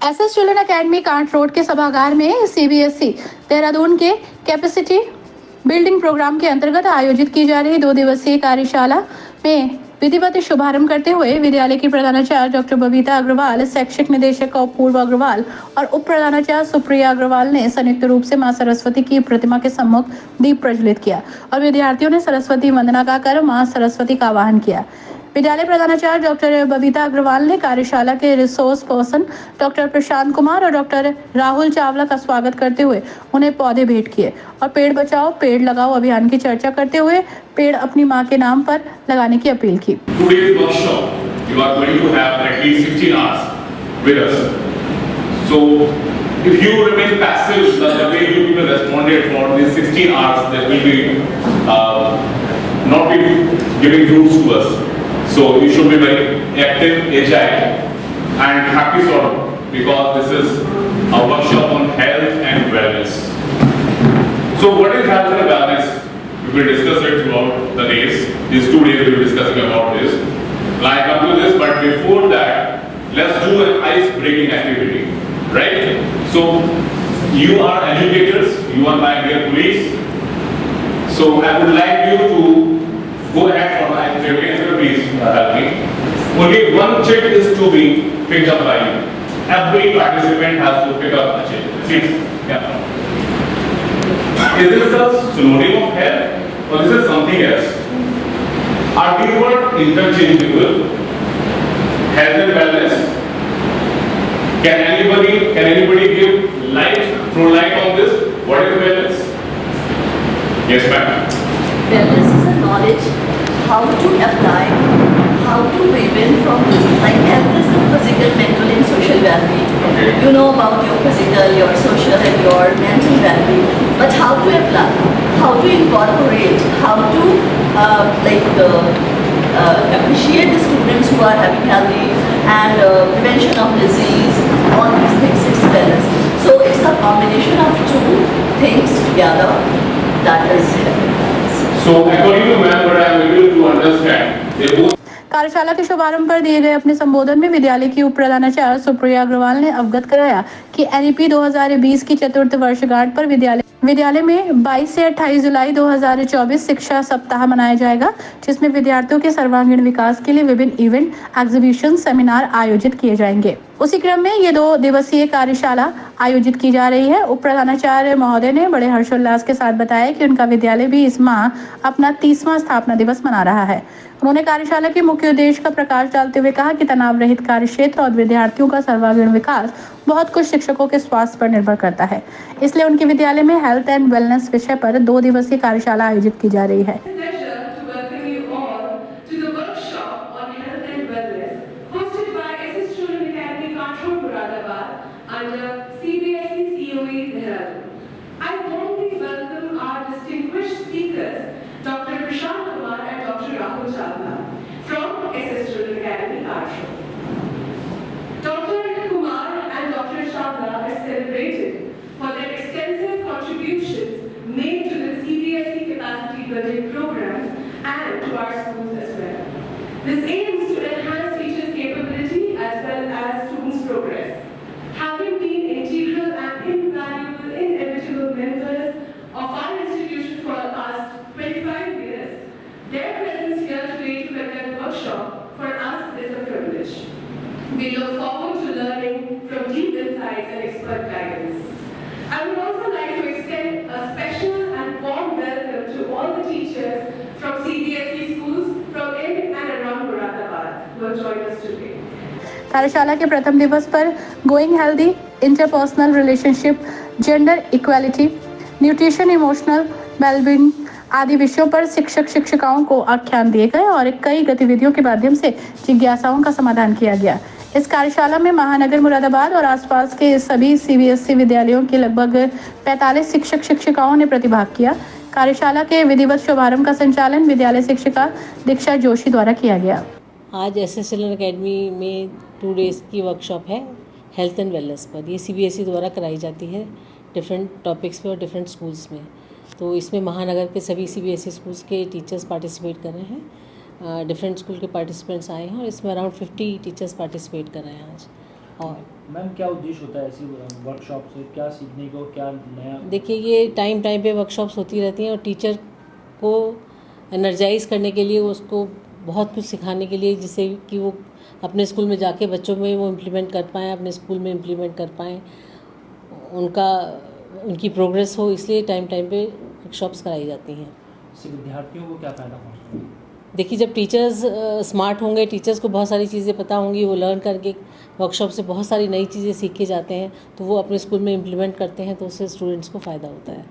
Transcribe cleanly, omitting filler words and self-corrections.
SS children academy can't road के सभागार में सीबीएसई देहरादून के कैपेसिटी बिल्डिंग प्रोग्राम के अंतर्गत आयोजित की जा रही 2 दिवसीय कार्यशाला में विधिवत शुभारंभ करते हुए विद्यालय की प्रधानाचार्य डॉक्टर बबीता अग्रवाल, शैक्षिक निदेशक अपूर्व अग्रवाल और उप प्रधानाचार्य सुप्रिया अग्रवाल ने संयुक्त रूप से मां सरस्वती की प्रतिमा के सम्मुख दीप प्रज्वलित किया और विद्यार्थियों ने सरस्वती वंदना गाकर मां सरस्वती का आवाहन किया। विद्यालय प्रधानाचार्य डॉक्टर बबीता अग्रवाल ने कार्यशाला के resource person doctor Prashant Kumar और डॉक्टर राहुल चावला का स्वागत करते हुए उन्हें पौधे भेंट किए और पेड़ बचाओ पेड़ लगाओ अभियान की चर्चा करते हुए पेड़ अपनी मां के नाम पर लगाने की अपील की। Today's workshop you are going to have at least 16 hours with us. So if you remain passive the way you people responded for these 16 hours, that will be not be giving fruits to us. So you should be very active, agile and happy sort of, because this is a workshop on health and wellness. So what is health and wellness? We will discuss it throughout the days. These 2 days we will be discussing about this. Now I come to this, but before that, let's do an ice-breaking activity, right? So you are educators, you are my dear colleagues. So I would like you to go ahead for the ice-breaking. Please help me. Only one chip is to be picked up by you. Every participant has to pick up a chip. See? Yeah. Is this a synonym of health or is it something else? Are these words interchangeable? Health and wellness. Can anybody give throw light on this? What is wellness? Yes, ma'am. Wellness is a knowledge how to apply, how to prevent from disease. Like health is the physical, mental and social well-being. Okay. You know about your physical, your social and your mental well-being. But how to apply, how to incorporate, how to appreciate the students who are having healthy and prevention of disease, all these things is wellness. So it's a combination of 2 things together that is health. So according to ma'am, what I am able to understand, they both कार्यशाला के शुभारंभ पर दिए गए अपने संबोधन में विद्यालय की उप प्रधानाचार्य सुप्रिया अग्रवाल ने अवगत कराया कि एनईपी 2020 की चतुर्थ वर्षगांठ पर विद्यालय में 22 से 28 जुलाई 2024 शिक्षा सप्ताह मनाया जाएगा, जिसमें विद्यार्थियों के सर्वांगीण विकास के लिए विभिन्न इवेंट, एग्जीबिशन, सेमिनार आयोजित किए जाएंगे। उसी क्रम में ये 2 दिवसीय कार्यशाला आयोजित की जा रही है। उप प्रधानाचार्य महोदय ने बड़े हर्षोल्लास के साथ बताया कि उनका विद्यालय भी इस माह अपना 30वां स्थापना दिवस मना रहा है। उन्होंने कार्यशाला के मुख्य उद्देश्य का प्रकाश डालते हुए कहा कि तनाव रहित कार्य क्षेत्र और विद्यार्थियों का सर्वांगीण विकास बहुत कुछ शिक्षकों के स्वास्थ्य पर निर्भर करता है, इसलिए उनके विद्यालय में हेल्थ एंड वेलनेस विषय पर 2 दिवसीय कार्यशाला आयोजित की जा रही है। Dr. Prashant Kumar and Dr. Rahul Chavla from SS Children Academy, Arsham. Dr. Kumar and Dr. Chavla are celebrated for their extensive contributions made to the CBSE capacity building programs and to our schools as well. This aims to enhance teachers' capability as well as students' progress. Having been integral and invaluable, inevitable members of our institution for the past 25 years, their presence here today to conduct workshop for us is a privilege. We look forward to learning from deep insights and expert guidance. I would also like to extend a special and warm welcome to all the teachers from CBSE schools from in and around Moradabad who have joined us today. कार्यशाला के प्रथम दिवस पर going healthy, interpersonal relationship, gender equality, nutrition, emotional wellbeing आदि विषयों पर शिक्षकाओं को आख्यान दिए गए और कई गतिविधियों के माध्यम से जिज्ञासाओं का समाधान किया गया। इस कार्यशाला में महानगर मुरादाबाद और आसपास के सभी सीबीएसई विद्यालयों के लगभग 45 शिक्षकाओं ने प्रतिभाग किया। कार्यशाला के विधिवत शुभारंभ का संचालन विद्यालय शिक्षिका दीक्षा जोशी द्वारा किया गया। आज एसएस चिल्ड्रन अकेडमी में 2 डेज़ की वर्कशॉप है हेल्थ एंड वेलनेस पर। ये सीबीएसई द्वारा कराई जाती है डिफरेंट टॉपिक्स पे और डिफरेंट स्कूल्स में। तो इसमें महानगर के सभी सीबीएसई स्कूल्स के टीचर्स पार्टिसिपेट कर रहे हैं। डिफरेंट स्कूल के पार्टिसिपेंट्स आए हैं और इसमें अराउंड 50 टीचर्स पार्टिसिपेट कर रहे हैं आज। और मैम क्या उद्देश्य होता है ऐसी वर्कशॉप से, क्या सीखने को, क्या नया? देखिए ये टाइम पे वर्कशॉप्स होती रहती हैं और टीचर को एनर्जाइज करने के लिए, उसको बहुत कुछ सिखाने के लिए, जिससे कि वो अपने स्कूल में जाके बच्चों में वो इम्प्लीमेंट कर पाएँ, अपने स्कूल में इम्प्लीमेंट कर पाएँ, उनकी प्रोग्रेस हो, इसलिए टाइम पे वर्कशॉप्स कराई जाती हैं। इससे विद्यार्थियों को क्या फ़ायदा पहुँचता है? देखिए जब टीचर्स स्मार्ट होंगे, टीचर्स को बहुत सारी चीज़ें पता होंगी, वो लर्न करके वर्कशॉप से बहुत सारी नई चीज़ें सीख के जाते हैं, तो वो अपने स्कूल में इम्प्लीमेंट करते हैं, तो उससे स्टूडेंट्स को फ़ायदा होता है।